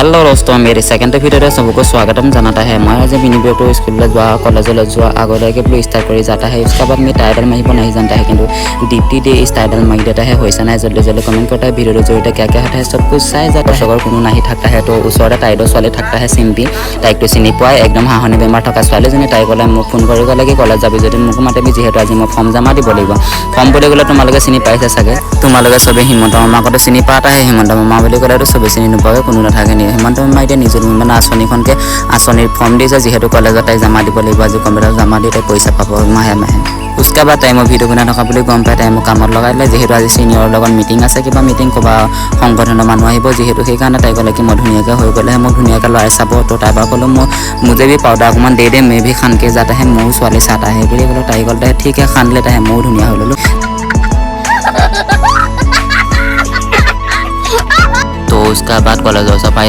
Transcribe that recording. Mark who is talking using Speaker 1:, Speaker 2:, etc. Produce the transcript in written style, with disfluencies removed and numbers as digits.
Speaker 1: Hello दोस्तों, मेरे second video में सबको स्वागतम जनाता है। मैं आज मिनी वीडियो तो स्कूल कॉलेज आगे बोलो स्टार्ट कर जाता है। उसके बाद मैं टाइटल मारिब नहीं जानता है, किंतु डिप्टी दे इस टाइटल मारि देता है। होइसा ना जल्दी जल्दी कमेंट करता है। वीडियो जरिए क्या क्या होता है सब कुछ चाय जाता है। दर्शकों कोनो नहीं थकता है। तो ऊर टाइडर छोৱালী थकता है सिम्पी। ताइक तो चिनी पाए एकदम हाहनी बेमार थका छोৱালীজনী। ताई कले मोक फोन कर लगे कलेज जाबी जो मोक मातिबी, जीतु आज मैं फर्म जमा दी लगे। फर्म बुले गले तुम्हारे चिनी पाइसे चागे। तुम्हारे सबे हिमंत मामाको चिनी पाता है। हिमंत मामा बुली कले तो सबे चिनी नपावे कोनो नाথাকে। हिमंत मामा এতিয়া নিজৰ মানে আঁচনিখনকে আঁচনিৰ ফৰ্ম দিছে, যিহেতু কলেজত তাই জমা দিব লাগিব। আজি কম্পিউটাৰ জমা দি তাই পইচা পাব মাহে মাহে। उसके बाद टाइम भिडिओ बना थका বুলি গম পাই টাইম কামত লগাই দিলে। যেহেতু আজি সিনিয়ৰৰ লগত মিটিং আছে, কিবা মিটিং ক'বা সংগঠনৰ মানুহ আহিব, যেহেতু সেইকাৰণে তাই ক'লে কি মই ধুনীয়াকৈ হৈ গ'লেহে মোক ধুনীয়াকৈ লৰাই চাব। তো তাই পৰা ক'লোঁ मुझे भी पाउडर অকণমান दे मैं भी खान के जाता है, मोर ছোৱালী চাটা है বুলি ক'লোঁ। তাই ক'লে ठीक है खान लेता है, ময়ো ধুনীয়া হৈ ল'লোঁ। तो उसका बाद कॉलेज सफाई